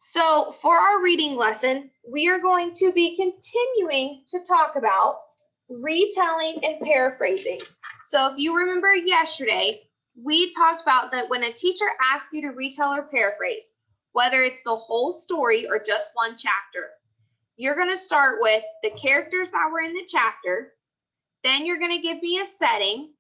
So for our reading lesson, we are going to be continuing to talk about retelling and paraphrasing. So if you remember yesterday, we talked about that when a teacher asks you to retell or paraphrase, whether it's the whole story or just one chapter, you're going to start with the characters that were in the chapter, then you're going to give me a setting,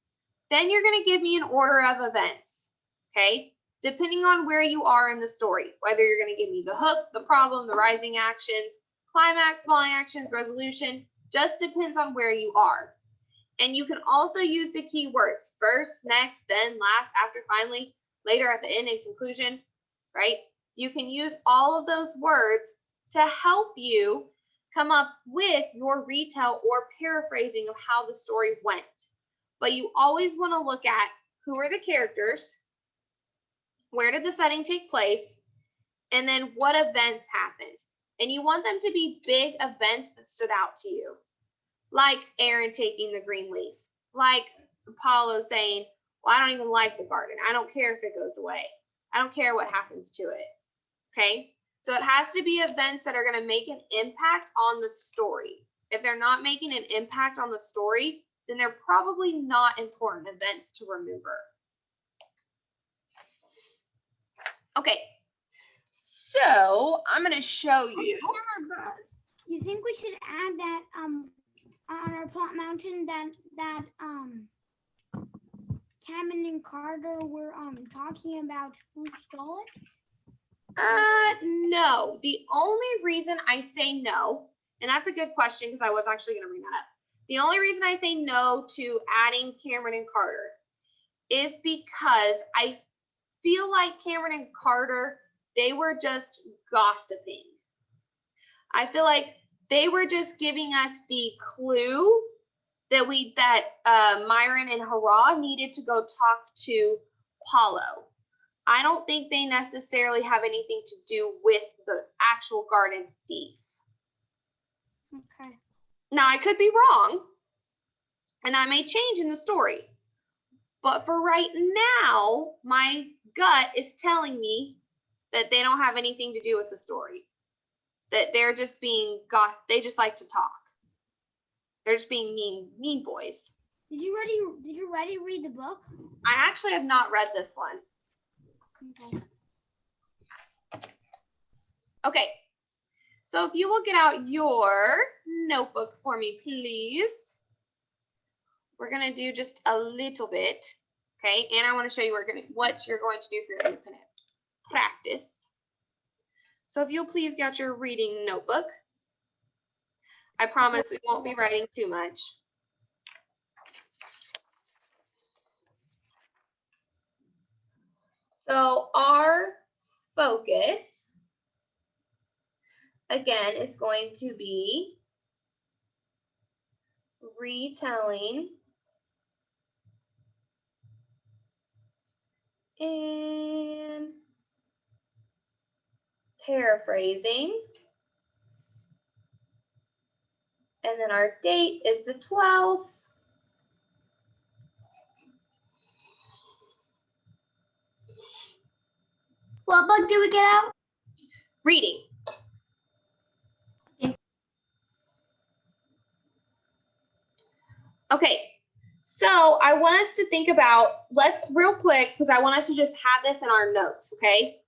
then you're going to give me an order of events, okay? Depending on where you are in the story, whether you're going to give me the hook, the problem, the rising actions, climax, falling actions, resolution, just depends on where you are. And you can also use the keywords first, next, then, last, after, finally, later, at the end, and conclusion, right? You can use all of those words to help you come up with your retell or paraphrasing of how the story went. But you always want to look at who are the characters, where did the setting take place, and then what events happened. And you want them to be big events that stood out to you, like Aaron taking the green leaf, like Apollo saying, well, I don't even like the garden. I don't care if it goes away. I don't care what happens to it, okay? So it has to be events that are going to make an impact on the story. If they're not making an impact on the story, then they're probably not important events to remember. Okay, so I'm going to show you. You think we should add that on our plot mountain that Cameron and Carter were talking about who stole it? No. The only reason I say no, and that's a good question because I was actually going to bring that up. The only reason I say no to adding Cameron and Carter is because I feel like Cameron and Carter, they were just gossiping. I feel like they were just giving us the clue that Myron and Hurrah needed to go talk to Paulo. I don't think they necessarily have anything to do with the actual garden thief. Okay. Now, I could be wrong, and that may change in the story. But for right now, my gut is telling me that they don't have anything to do with the story. That they're just being gossip. They just like to talk. They're just being mean boys. Did you already read the book? I actually have not read this one. Okay. Okay. So if you will get out your notebook for me, please. We're going to do just a little bit. Okay. And I want to show you what you're going to do for your independent practice. So if you'll please get out your reading notebook. I promise we won't be writing too much. So our focus, again, is going to be retelling and paraphrasing. And then our date is the 12th. What book did we get out? Reading. Okay, so I want us to think about, let's real quick, because I want us to just have this in our notes, okay?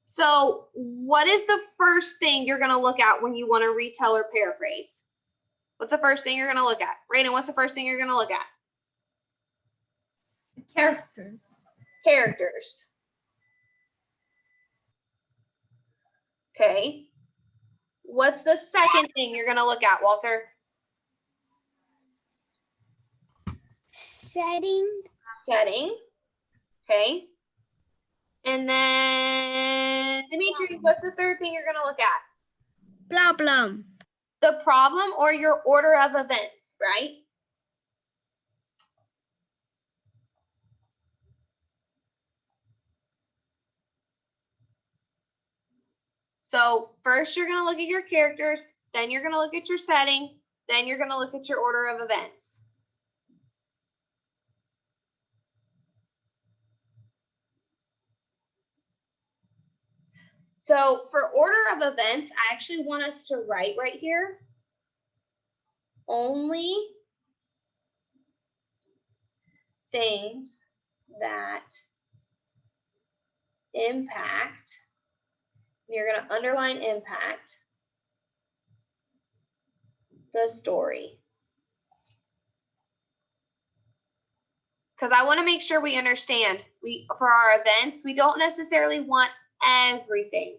So what is the first thing you're going to look at when you want to retell or paraphrase? What's the first thing you're going to look at? Raiden, what's the first thing you're going to look at? Characters. Characters. Okay. What's the second thing you're going to look at, Walter? Setting. Setting. Okay. And then, Dimitri, what's the third thing you're going to look at? Problem. The problem or your order of events, right? So first you're going to look at your characters, then you're going to look at your setting, then you're going to look at your order of events. So for order of events, I actually want us to write right here, only things that impact, you're going to underline impact the story. Because I want to make sure we understand, for our events, we don't necessarily want everything.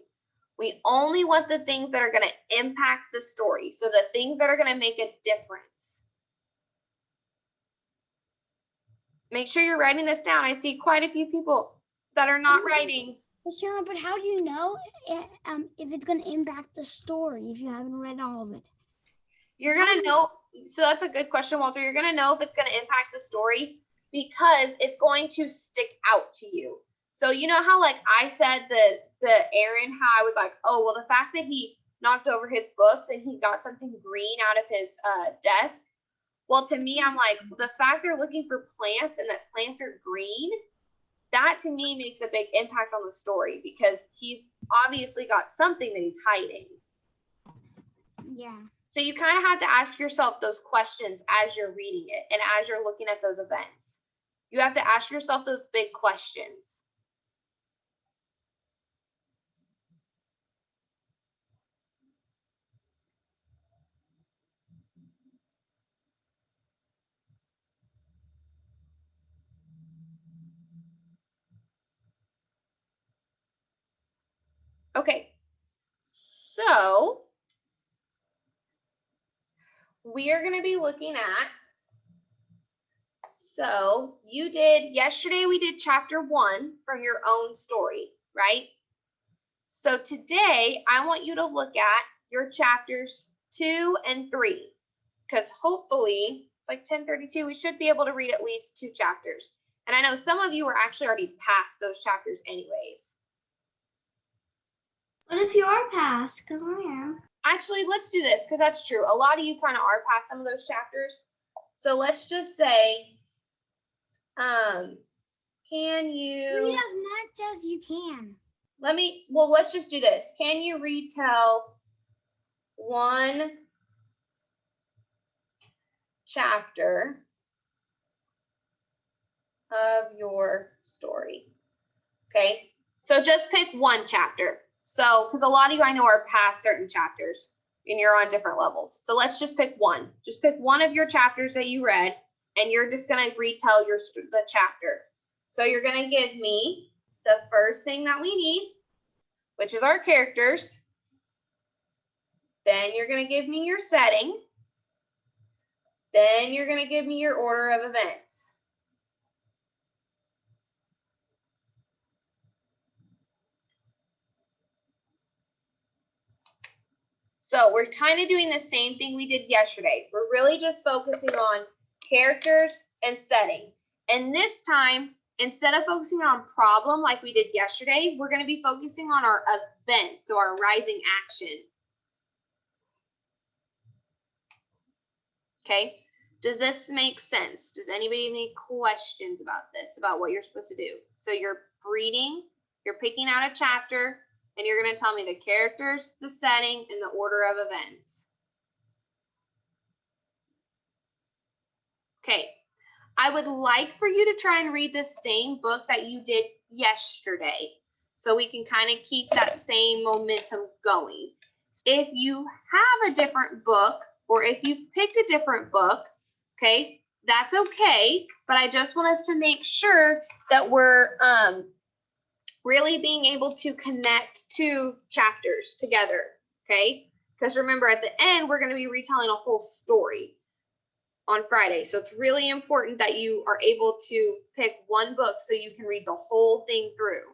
We only want the things that are going to impact the story. So the things that are going to make a difference. Make sure you're writing this down. I see quite a few people that are not writing. Sheila, but how do you know if it's going to impact the story if you haven't read all of it? You're going to know. So that's a good question, Walter. You're going to know if it's going to impact the story because it's going to stick out to you. So you know how, like I said, the Aaron, how I was like, oh, well, the fact that he knocked over his books and he got something green out of his desk. Well, to me, I'm like, the fact they're looking for plants and that plants are green, that to me makes a big impact on the story because he's obviously got something that he's hiding. Yeah. So you kind of have to ask yourself those questions as you're reading it and as you're looking at those events. You have to ask yourself those big questions. Okay, so we are going to be looking at, so you did, yesterday we did chapter 1 from your own story, right? So today I want you to look at your chapters 2 and 3, because hopefully it's like 10:32, we should be able to read at least 2 chapters. And I know some of you are actually already past those chapters anyways. What if you are past? Because I am. Actually, let's do this because that's true. A lot of you kind of are past some of those chapters. So let's just say, can you read as much as you can? Let's just do this. Can you retell one chapter of your story? Okay, so just pick one chapter. So, because a lot of you I know are past certain chapters and you're on different levels. So let's just pick one. Just pick one of your chapters that you read and you're just going to retell the chapter. So you're going to give me the first thing that we need, which is our characters. Then you're going to give me your setting. Then you're going to give me your order of events. So we're kind of doing the same thing we did yesterday. We're really just focusing on characters and setting. And this time, instead of focusing on problem like we did yesterday, we're going to be focusing on our events, so our rising action. Okay, does this make sense? Does anybody have any questions about this, about what you're supposed to do? So you're reading, you're picking out a chapter, and you're going to tell me the characters, the setting, and the order of events. Okay, I would like for you to try and read the same book that you did yesterday so we can kind of keep that same momentum going. If you have a different book or if you've picked a different book, okay, that's okay, but I just want us to make sure that we're really being able to connect 2 chapters together, okay? Because remember, at the end, we're going to be retelling a whole story on Friday. So it's really important that you are able to pick one book so you can read the whole thing through.